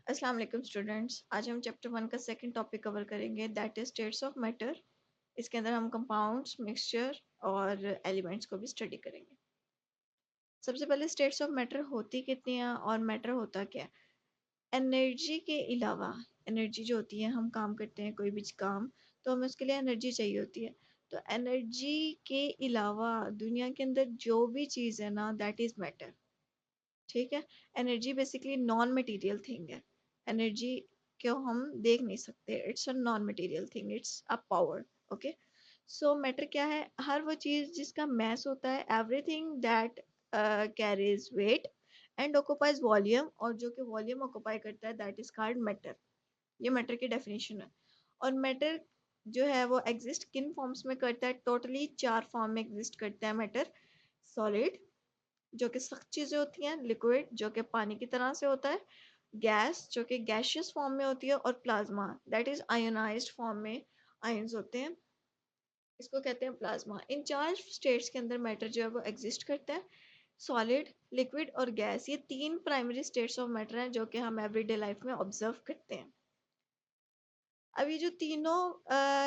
अस्सलाम वालेकुम स्टूडेंट्स। आज हम चैप्टर 1 का सेकंड टॉपिक कवर करेंगे, that is states of matter. इसके अंदर हम कंपाउंड्स, मिक्सचर और एलिमेंट्स को भी स्टडी करेंगे। सबसे पहले स्टेट्स ऑफ मैटर होती कितनी हैं और मैटर होता क्या है। एनर्जी के अलावा, एनर्जी जो होती है, हम काम करते हैं कोई भी काम, तो हमें उसके लिए एनर्जी चाहिए होती है। तो एनर्जी के अलावा दुनिया के अंदर जो भी चीज़ है ना, दैट इज मैटर। ठीक है। Energy basically non material thing है। एनर्जी को हम देख नहीं सकते, it's a non material thing, it's a power. Okay. So matter क्या है? हर वो चीज जिसका मैस होता है, everything that carries weight and occupies volume, और जो कि वॉल्यूम ऑक्यूपाई करता है, दैट इज कॉल्ड मैटर। ये मैटर की डेफिनेशन है। और मैटर जो है वो एग्जिस्ट किन फॉर्म्स में करता है? टोटली 4 फॉर्म में एग्जिस्ट करता है मैटर। सॉलिड, जो कि सख्त चीजें होती हैं, लिक्विड जो कि पानी की तरह से होता है, गैस जो कि गैशियस फॉर्म में होती है, और plasma that is ionised form में आयंस होते हैं, इसको कहते हैं प्लाज्मा। इन 4 स्टेट्स के अंदर मैटर जो है वो एग्जिस्ट करता है। सॉलिड, लिक्विड और गैस, ये 3 प्राइमरी स्टेट्स ऑफ मैटर हैं जो कि हम एवरीडे लाइफ में ऑब्जर्व करते हैं। अब ये जो तीनों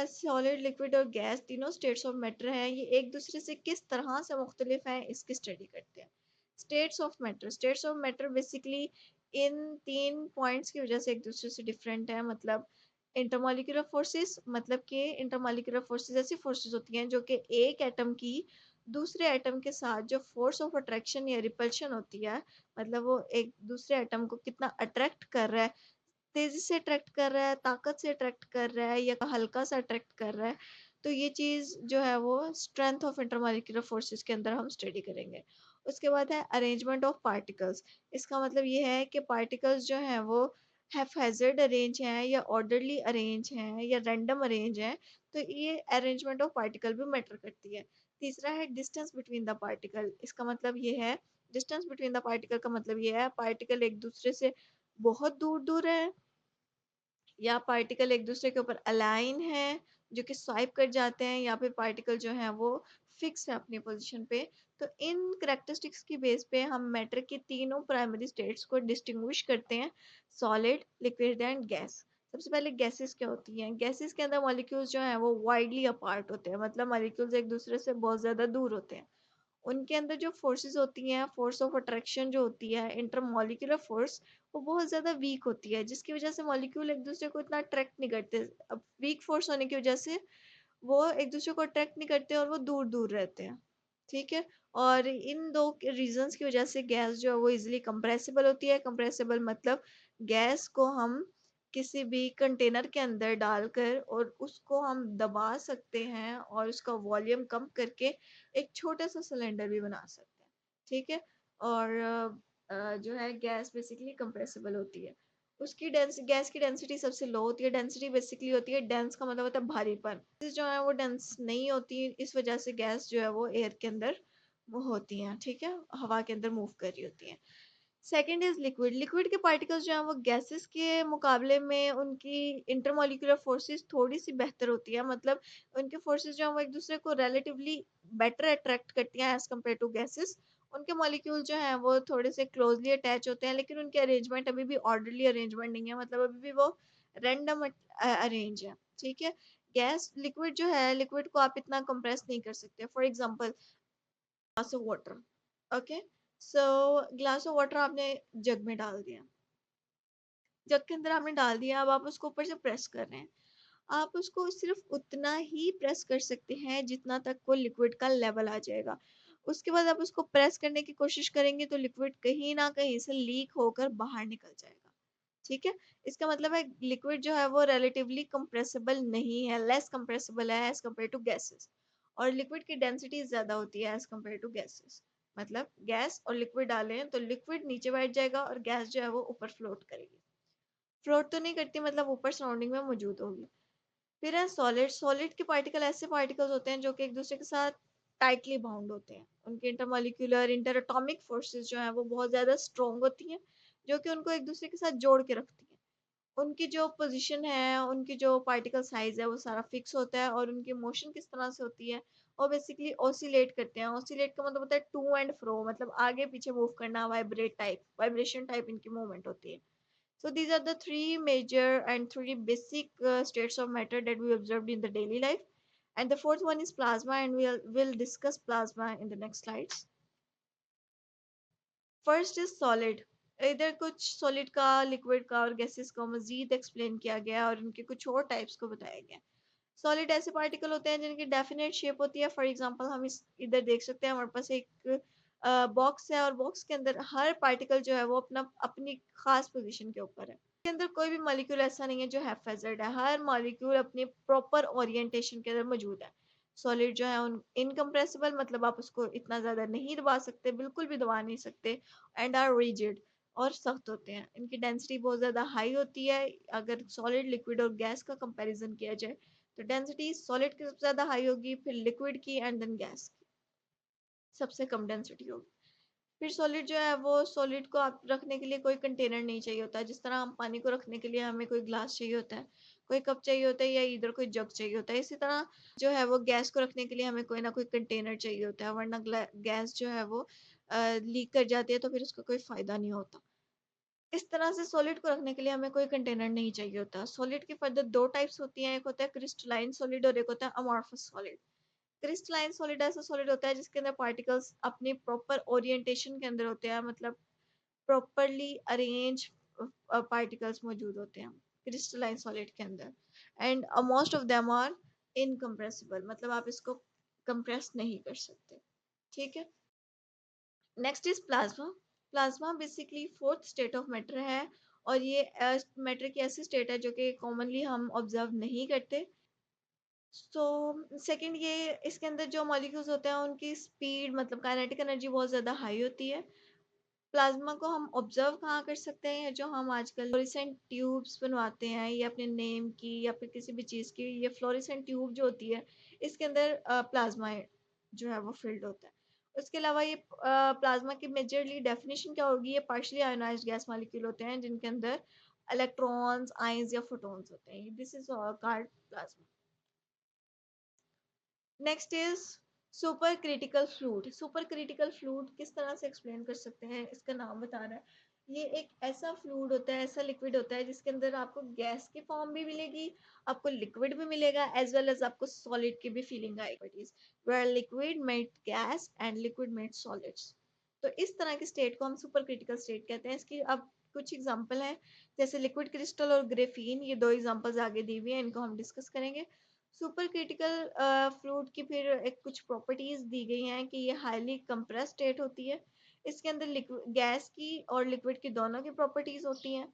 सॉलिड, लिक्विड और गैस, तीनों स्टेट्स ऑफ मैटर हैं, ये एक दूसरे से किस तरह से मुख्तलिफ हैं, इसकी स्टडी करते हैं। States of matter, states of matter basically in 3 points की वजह से एक दूसरे से डिफरेंट है। मतलब इंटरमॉलिक्यूलर फोर्सेस, मतलब कि इंटरमॉलिक्यूलर फोर्सेस ऐसी फोर्सेस होती हैं जो कि एक एटम की दूसरे एटम के साथ जो फोर्स ऑफ अट्रैक्शन या रिपल्शन होती है, मतलब वो एक दूसरे एटम को कितना अट्रैक्ट कर रहा है, तेजी से अट्रैक्ट कर रहा है, ताकत से अट्रैक्ट कर रहा है, या हल्का सा अट्रैक्ट कर रहा है। तो ये चीज जो है वो स्ट्रेंथ ऑफ इंटरमॉलिक्यूलर फोर्सेस के अंदर हम स्टडी करेंगे। उसके बाद है अरेंजमेंट ऑफ पार्टिकल्स। इसका मतलब ये है कि पार्टिकल्स जो हैं वो हैफेजर्ड अरेंज हैं या ऑर्डरली अरेंज हैं या रैंडम अरेंज हैं। तो ये अरेंजमेंट ऑफ पार्टिकल भी मैटर करती है। तीसरा है डिस्टेंस बिटवीन द पार्टिकल। इसका मतलब ये है, डिस्टेंस बिटवीन द पार्टिकल का मतलब ये है, पार्टिकल एक दूसरे से बहुत दूर दूर है, या पार्टिकल एक दूसरे के ऊपर अलाइन है जो कि स्वाइप कर जाते हैं, या फिर पार्टिकल जो है वो फिक्स है अपनी पोजीशन पे। तो इन करेक्टरिस्टिक्स की बेस पे हम मैटर की तीनों प्राइमरी स्टेट्स को डिस्टिंग्विश करते हैं, सॉलिड, लिक्विड एंड गैस। सबसे पहले गैसेस क्या होती हैं? गैसेस के अंदर मॉलिक्यूल्स जो हैं वो वाइडली अपार्ट होते हैं, मतलब मॉलिक्यूल्स एक दूसरे से बहुत ज़्यादा दूर होते हैं। उनके अंदर जो फोर्सेस होती हैं, फोर्स ऑफ अट्रैक्शन जो होती है, इंटरमॉलिक्यूलर फोर्स, वो बहुत ज़्यादा वीक होती है, जिसकी वजह से मॉलिक्यूल एक दूसरे को इतना अट्रैक्ट नहीं करते। अब वीक फोर्स होने की वजह से वो एक दूसरे को अट्रैक्ट नहीं करते और वो दूर दूर रहते हैं। ठीक है। और इन दो रीजंस की वजह से गैस जो है वो इजिली कंप्रेसिबल होती है। कंप्रेसिबल मतलब गैस को हम किसी भी कंटेनर के अंदर डालकर और उसको हम दबा सकते हैं और उसका वॉल्यूम कम करके एक छोटा सा सिलेंडर भी बना सकते हैं। ठीक है। और जो है गैस बेसिकली कंप्रेसिबल होती है। उसकी गैस की डेंसिटी सबसे लो होती है। डेंसिटी बेसिकली होती है, डेंस का मतलब होता है भारीपन, जो है वो डेंस नहीं होती, इस वजह से गैस जो है वो एयर के अंदर वो होती हैं। ठीक है, हवा के अंदर मूव कर रही होती हैं। Second is liquid. लिक्विड के पार्टिकल्स जो हैं वो गैसेस के मुकाबले में उनकी इंटरमॉलिक्यूलर फोर्सेस थोड़ी सी बेहतर होती है। मतलब उनके फोर्सेस जो हैं वो एक दूसरे को रिलेटिवली बेटर अट्रैक्ट करती हैं एज कम्पेयर टू गैसेस। उनके मॉलिक्यूल जो हैं वो थोड़े से क्लोजली अटैच होते हैं, लेकिन उनके अरेंजमेंट अभी भी ऑर्डरली अरेंजमेंट नहीं है, मतलब अभी भी वो रैंडम अरेंज है। ठीक है। गैस, लिक्विड जो है, लिक्विड को आप इतना कंप्रेस नहीं कर सकते। For example glass of water. Okay. So glass of water आपने जग में डाल दिया, जग के अंदर आपने डाल दिया, अब आप उसको ऊपर से प्रेस कर रहे हैं। आप उसको सिर्फ उतना ही प्रेस कर सकते हैं जितना तक वो लिक्विड का लेवल आ जाएगा। उसके बाद आप उसको प्रेस करने की कोशिश करेंगे तो लिक्विड कहीं ना कहीं से लीक होकर बाहर निकल जाएगा। ठीक है। इसका मतलब है लिक्विड जो है वो रिलेटिवली कंप्रेसिबल नहीं है, लेस कंप्रेसिबल है एज कम्पेयर टू गैसेस। और लिक्विड की डेंसिटी ज्यादा होती है एज कम्पेयर टू गैसेस। मतलब गैस और लिक्विड डालें तो लिक्विड नीचे बैठ जाएगा और गैस जो है वो ऊपर फ्लोट करेगी। फ्लोट तो नहीं करती, मतलब ऊपर सराउंडिंग में मौजूद होगी। फिर है सॉलिड। सॉलिड के पार्टिकल ऐसे पार्टिकल्स होते हैं जो कि एक दूसरे के साथ टाइटली बाउंड होते हैं। उनके इंटरमॉलिक्यूलर इंटर एटॉमिक फोर्सेस जो है वो बहुत ज्यादा स्ट्रॉन्ग होती हैं, जो कि उनको एक दूसरे के साथ जोड़ के रखती हैं। उनकी जो पोजीशन है, उनकी जो पार्टिकल साइज है, वो सारा फिक्स होता है, और उनकी मोशन किस तरह से होती है, और बेसिकली ऑसिलेट करते हैं। ऑसिलेट का मतलब होता है टू एंड फ्रो, मतलब आगे पीछे मूव करना, वाइब्रेट टाइप, वाइब्रेशन टाइप इनकी मूवमेंट होती है। So these are the three major and three basic states of matter that we observed in the daily life. And the fourth one is plasma, and we'll discuss plasma in the next slides. First is solid. इधर कुछ solid का, liquid का और gases का मजीद explain किया गया और उनके कुछ और टाइप्स को बताया गया. सॉलिड ऐसे पार्टिकल होते हैं जिनकी डेफिनेट शेप होती है. फॉर एग्जांपल हम इस इधर देख सकते हैं, हमारे पास एक बॉक्स है और बॉक्स के अंदर हर पार्टिकल जो है वो अपना अपनी खास पोजीशन के ऊपर है. के अंदर कोई भी मॉलिक्यूल ऐसा नहीं है जो हैफेजेड है. हर मॉलिक्यूल अपनी प्रॉपर ओरिएंटेशन के अंदर मौजूद है. सॉलिड जो है उन इनकम्प्रेसिबल, मतलब आप उसको इतना ज्यादा नहीं दबा सकते, बिल्कुल भी दबा नहीं सकते. एंड आर रिजिड, और सख्त होते हैं. इनकी डेंसिटी बहुत ज्यादा हाई होती है. अगर सॉलिड, लिक्विड और गैस का कंपैरिजन किया जाए तो डेंसिटी सॉलिड की सबसे ज्यादा हाई होगी, फिर लिक्विड की, एंड देन गैस की सबसे कम डेंसिटी होगी. फिर सॉलिड जो है वो, सॉलिड को आप रखने के लिए कोई कंटेनर नहीं चाहिए होता. जिस तरह हम पानी को रखने के लिए हमें कोई ग्लास चाहिए होता है, कोई कप चाहिए होता है, या इधर कोई जग चाहिए होता है, इसी तरह जो है वो गैस को रखने के लिए हमें कोई ना कोई कंटेनर चाहिए होता है. वरना गैस जो है वो लीक कर जाती है, तो फिर उसका कोई फायदा नहीं होता. इस तरह से सॉलिड को रखने के लिए हमें कोई कंटेनर नहीं चाहिए होता. सॉलिड की फर्दर दो टाइप्स होती हैं, एक होता है क्रिस्टलाइन सॉलिड और एक होता है अमॉर्फस सॉलिड. क्रिस्टलाइन सॉलिड ऐसा सॉलिड होता है जिसके अंदर पार्टिकल्स अपनी प्रॉपर ओरिएंटेशन के अंदर होते हैं, मतलब प्रॉपरली अरेंज पार्टिकल्स मौजूद होते हैं क्रिस्टलाइन सॉलिड के अंदर. And most of them are incompressible, मतलब आप इसको कंप्रेस नहीं कर सकते. ठीक है. Next is plasma. Plasma basically fourth state of matter है, और ये मैटर की ऐसी स्टेट है जो कि कॉमनली हम ऑब्जर्व नहीं करते. सो सेकंड, ये इसके अंदर जो मॉलिक्यूल्स होते हैं उनकी स्पीड, मतलब काइनेटिक एनर्जी बहुत ज़्यादा हाई होती है. प्लाज्मा को हम ऑब्जर्व कहाँ कर सकते हैं, जो हम आजकल फ्लोरेसेंट ट्यूब्स बनवाते हैं, ये अपने नेम की या फिर किसी भी चीज़ की, ये फ्लोरेसेंट ट्यूब जो होती है इसके अंदर प्लाज्मा जो है वो फिल्ड होता है. उसके अलावा ये प्लाज्मा की मेजरली डेफिनेशन क्या होगी, ये पार्शियली आयोनाइज्ड गैस मॉलिक्यूल होते हैं जिनके अंदर इलेक्ट्रॉन्स, आयंस या फोटॉन्स होते हैं. This is called plasma. Next is super critical fluid. Super critical fluid किस तरह से एक्सप्लेन कर सकते हैं, इसका नाम बता रहा है. ये एक ऐसा फ्लूइड होता है, ऐसा लिक्विड होता है जिसके अंदर आपको गैस की फॉर्म भी मिलेगी, आपको लिक्विड भी मिलेगा, एज वेल एज आपको सॉलिड की भी फीलिंग आएगी. Where liquid meet gas and liquid meet solids. तो इस तरह की स्टेट को हम सुपर क्रिटिकल स्टेट कहते हैं. इसकी अब कुछ एग्जांपल हैं, जैसे लिक्विड क्रिस्टल और ग्रेफीन. ये दो एग्जांपल्स आगे दी हुई हैं, इनको हम डिस्कस करेंगे. सुपर क्रिटिकल फ्लूइड की फिर एक कुछ प्रॉपर्टीज दी गई हैं कि ये हाईली कंप्रेस स्टेट होती है. इसके अंदर गैस की और लिक्विड की दोनों की प्रॉपर्टीज होती हैं.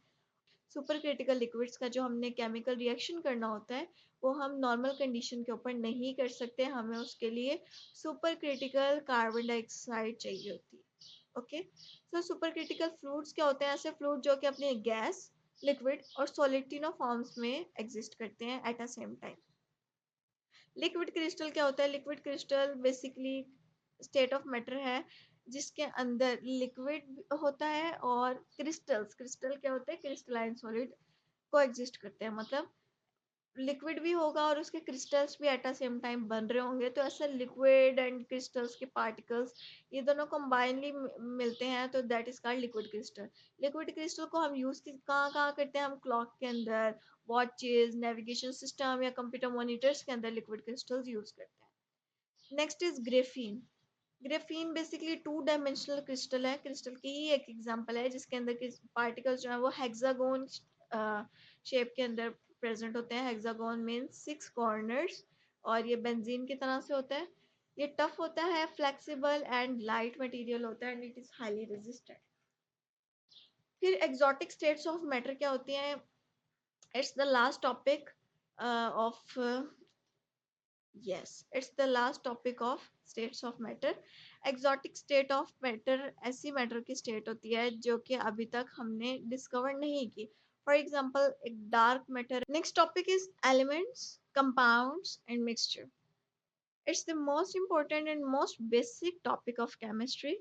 सुपर क्रिटिकल लिक्विड्स का जो हमने केमिकल रिएक्शन करना होता है वो हम नॉर्मल कंडीशन के ऊपर नहीं कर सकते, हमें उसके लिए सुपर क्रिटिकल कार्बन डाइऑक्साइड चाहिए होती है. Okay. So super critical fluids क्या होते हैं, ऐसे फ्लूइड जो कि अपने गैस, लिक्विड और सॉलिड तीनों फॉर्म्स में एग्जिस्ट करते हैं at a same time. Liquid crystal क्या होता है, liquid crystal basically state of matter है जिसके अंदर लिक्विड होता है और क्रिस्टल्स, क्रिस्टल क्या होते हैं, क्रिस्टलाइन सॉलिड को एग्जिस्ट करते हैं, मतलब लिक्विड भी होगा और उसके क्रिस्टल्स भी एट अ सेम टाइम बन रहे होंगे. तो ऐसा लिक्विड एंड क्रिस्टल्स के पार्टिकल्स ये दोनों कंबाइनली मिलते हैं, तो that is called liquid crystal. Liquid crystal को हम यूज कहाँ कहाँ करते हैं, हम क्लॉक के अंदर, वॉचेस, नेविगेशन सिस्टम या कंप्यूटर मॉनिटर्स के अंदर लिक्विड क्रिस्टल्स यूज करते हैं. Next is graphene. Graphene basically two dimensional crystal है. क्रिस्टल की ही एक एग्जांपल है जिसके अंदर के पार्टिकल्स जो है वो हेक्सागोन शेप के अंदर प्रेजेंट होते हैं. हेक्सागोन मीन्स 6 कॉर्नर्स, और ये बेंजीन की तरह से होता है. ये टफ होता है, फ्लेक्सिबल एंड लाइट मटेरियल होता है, and it is highly resistant. फिर एक्सोटिक स्टेट्स ऑफ मैटर क्या होती हैं, it's the last topic of yes, it's the last topic of states of matter. exotic state of matter ऐसी matter की state होती है जो कि अभी तक हमने डिस्कवर नहीं की. फॉर एग्जाम्पल एक dark matter. Next topic is elements, compounds and mixture. It's the most important and most basic topic of chemistry.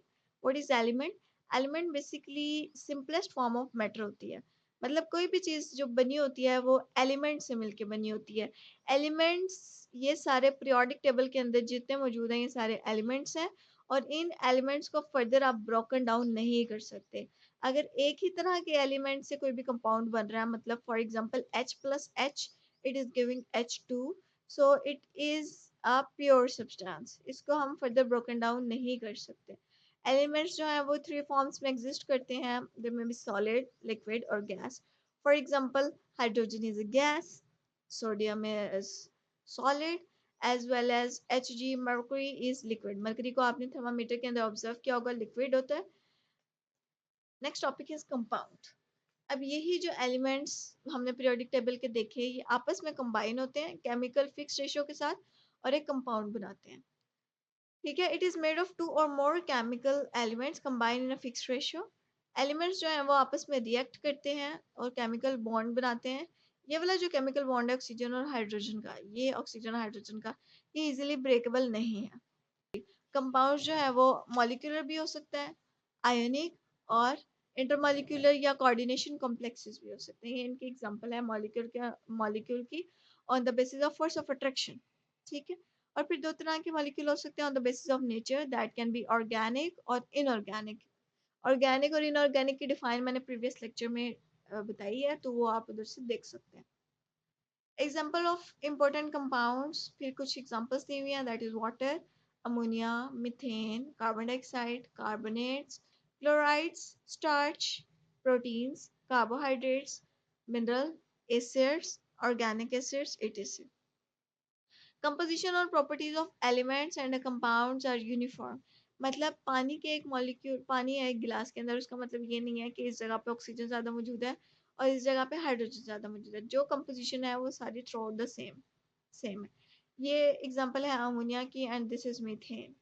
What is element? Element basically simplest form of matter होती है. मतलब कोई भी चीज जो बनी होती है वो एलिमेंट से मिलके बनी होती है. एलिमेंट्स ये सारे पीरियोडिक टेबल के अंदर जितने मौजूद हैं ये सारे एलिमेंट्स हैं, और इन एलिमेंट्स को फर्दर आप ब्रोकन डाउन नहीं कर सकते. अगर एक ही तरह के एलिमेंट से कोई भी कंपाउंड बन रहा है, मतलब for example H plus H, it is giving H2, so it is a pure substance, इसको हम फर्दर ब्रोकन डाउन नहीं कर सकते। एलिमेंट्स जो है वो थ्री फॉर्म्स में एग्जिस्ट करते हैं, they may be solid, liquid और gas. For example hydrogen is a gas, sodium is solid, as well as Hg, mercury is liquid. Mercury को आपने थर्मामीटर के अंदर ऑब्जर्व किया होगा, लिक्विड होता है। Next topic is compound. अब यही जो एलिमेंट्स हमने पीरियोडिक टेबल के देखे, ये आपस में कंबाइन होते हैं केमिकल फिक्स रेशियो के साथ और एक कंपाउंड बनाते हैं। ठीक है, it is made of two और more chemical elements combine in a fix ratio. Elements जो हैं वो आपस में रिएक्ट करते हैं और केमिकल बॉन्ड बनाते हैं। ये वाला जो केमिकल बॉन्ड है ऑक्सीजन और हाइड्रोजन का, ये ऑक्सीजन और हाइड्रोजन का, ये इजीली ब्रेकेबल नहीं है। कंपाउंड जो है वो मॉलिक्यूलर भी हो सकता है, आयोनिक और इंटरमॉलिक्यूलर या कोऑर्डिनेशन कॉम्प्लेक्सेस भी हो सकते हैं। ये इनके एग्जांपल है मॉलिक्यूल की on the basis of force of attraction. ठीक है, और फिर दो तरह के मॉलिक्यूल हो सकते हैं on the basis of nature, that can be organic और इनऑर्गेनिक। ऑर्गेनिक और इनऑर्गेनिक की डिफाइन मैंने प्रीवियस लेक्चर में बताई है, तो वो आप उधर से देख सकते हैं। एग्जाम्पल ऑफ इम्पोर्टेंट कंपाउंड्स, फिर कुछ एग्जाम्पल्स दी हुई हैं, that is water, ammonia, methane, carbon dioxide, carbonates, chlorides, starch, proteins, carbohydrates, mineral, acids, organic acids, etc. Composition और properties of elements and compounds are uniform. मतलब पानी के एक मॉलिक्यूल, पानी है एक गिलास के अंदर, उसका मतलब ये नहीं है कि इस जगह पे ऑक्सीजन ज़्यादा मौजूद है और इस जगह पे हाइड्रोजन ज़्यादा मौजूद है। जो कंपोजिशन है वो सारी थ्रू आउट द सेम है। ये एग्जांपल है अमोनिया की, and this is methane.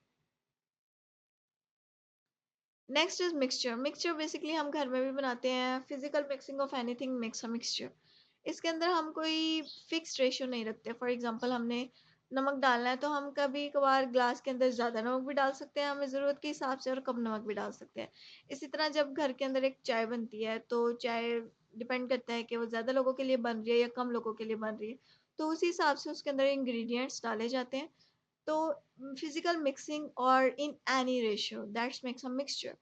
Next is mixture. Mixture basically हम घर में भी बनाते हैं, physical mixing of anything makes a mixture. इसके अंदर हम कोई फिक्स्ड रेशियो नहीं रखते। फॉर एग्जांपल हमने नमक डालना है, तो हम कभी कभार ग्लास के अंदर ज़्यादा नमक भी डाल सकते हैं हमें ज़रूरत के हिसाब से, और कम नमक भी डाल सकते हैं। इसी तरह जब घर के अंदर एक चाय बनती है, तो चाय डिपेंड करता है कि वो ज़्यादा लोगों के लिए बन रही है या कम लोगों के लिए बन रही है, तो उसी हिसाब से उसके अंदर इंग्रेडिएंट्स डाले जाते हैं। तो physical mixing or in any ratio that makes a mixture.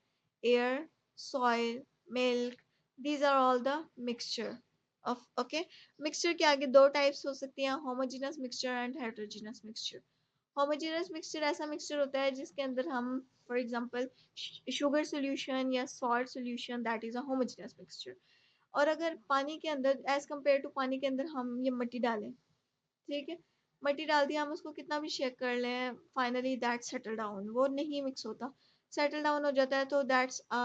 Air, soil, milk, these are all the mixture of, okay. Mixture के आगे दो types हो सकती हैं, homogeneous mixture and heterogeneous mixture. homogeneous mixture ऐसा mixture होता है जिसके अंदर हम for example sugar solution या salt solution, that is a homogeneous mixture. और अगर पानी के अंदर as compared to पानी के अंदर हम ये मिट्टी डालें, ठीक है, मट्टी डाल दिया, हम उसको कितना भी शेक कर लें, फाइनली दैट सेटल डाउन, वो नहीं मिक्स होता, सेटल डाउन हो जाता है, तो that's a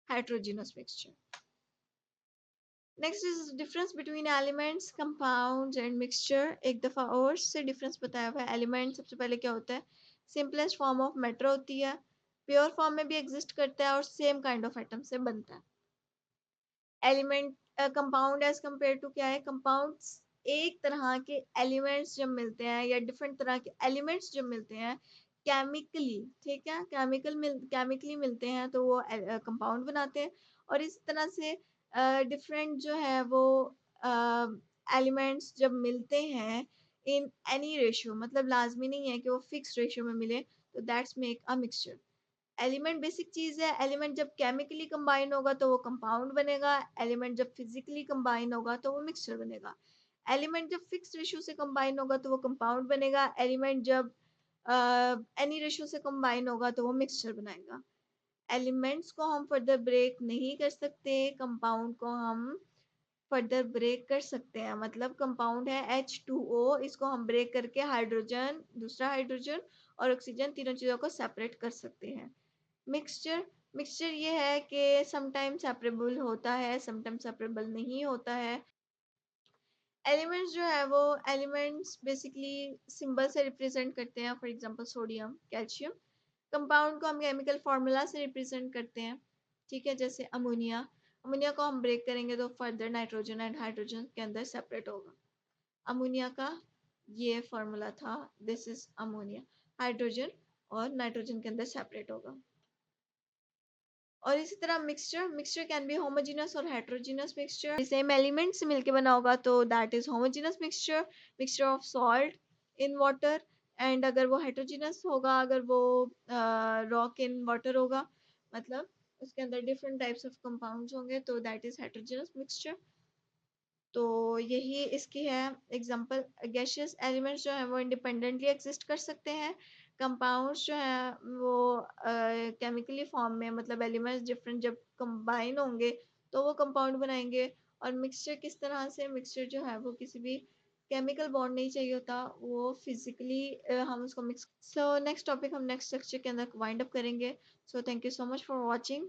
heterogeneous mixture. Next is difference between elements, compounds and mixture. एक दफा और से डिफरेंस बताया हुआ है। एलिमेंट सबसे पहले क्या होता है, सिंपलेस्ट फॉर्म ऑफ मैटर होती है, प्योर फॉर्म में भी एग्जिस्ट करता है और सेम काइंड ऑफ एटम से बनता है। Element compound as compare to क्या है, कंपाउंड्स एक तरह के एलिमेंट्स जब मिलते हैं या डिफरेंट तरह के एलिमेंट्स जब मिलते हैं केमिकली, ठीक है, केमिकली मिलते हैं तो वो कंपाउंड बनाते हैं। और इस तरह से डिफरेंट जो है वो एलिमेंट्स जब मिलते हैं इन एनी रेशियो, मतलब लाजमी नहीं है कि वो फिक्स रेशियो में मिले, तो that's make a mixture. Element basic चीज है, एलिमेंट जब केमिकली कंबाइन होगा तो वो कंपाउंड बनेगा, एलिमेंट जब फिजिकली कंबाइन होगा तो वो मिक्सचर बनेगा। एलिमेंट जब फिक्स रेशियो से कंबाइन होगा तो वो कंपाउंड बनेगा, एलिमेंट जब एनी रेशियो से कंबाइन होगा तो वो मिक्सचर बनाएगा। एलिमेंट्स को हम फर्दर ब्रेक नहीं कर सकते, कंपाउंड को हम फर्दर ब्रेक कर सकते हैं। मतलब कंपाउंड है H2O, इसको हम ब्रेक करके हाइड्रोजन, दूसरा हाइड्रोजन और ऑक्सीजन, तीनों चीज़ों को सेपरेट कर सकते हैं। मिक्सचर, मिक्सचर ये है कि समटाइम सेपरेबल होता है, समटाइम सेपरेबल नहीं होता है। एलिमेंट्स जो है वो एलिमेंट्स बेसिकली सिंबल से रिप्रेजेंट करते हैं, for example sodium, calcium. Compound को हम केमिकल फार्मूला से रिप्रेजेंट करते हैं, ठीक है, जैसे अमोनिया। अमोनिया को हम ब्रेक करेंगे तो फर्दर नाइट्रोजन एंड हाइड्रोजन के अंदर सेपरेट होगा। अमोनिया का ये फार्मूला था, दिस इज अमोनिया, हाइड्रोजन और नाइट्रोजन के अंदर सेपरेट होगा। और इसी तरह mixture, mixture can be homogeneous और हेट्रोजेनस मिक्सचर। सेम एलिमेंट से मिलके बना होगा तो that is homogeneous mixture, mixture of salt in water. And अगर वो हेट्रोजेनस होगा, अगर वो रॉक इन वाटर होगा, मतलब उसके अंदर डिफरेंट टाइप्स ऑफ कंपाउंड्स होंगे, तो दैट इज हेटेरोजेनस मिक्सचर। तो यही इसकी है एग्जांपल। गैसियस एलिमेंट्स जो है वो इंडिपेंडेंटली एग्जिस्ट कर सकते हैं। कंपाउंड्स जो है वो केमिकली फॉर्म में, मतलब एलिमेंट्स डिफरेंट जब कंबाइन होंगे तो वो कंपाउंड बनाएंगे। और मिक्सचर किस तरह से, मिक्सचर जो है वो किसी भी केमिकल बॉन्ड नहीं चाहिए होता, वो फिजिकली हम उसको मिक्स। सो नेक्स्ट टॉपिक हम नेक्स्ट लेक्चर के अंदर वाइंड अप करेंगे। So thank you so much for watching.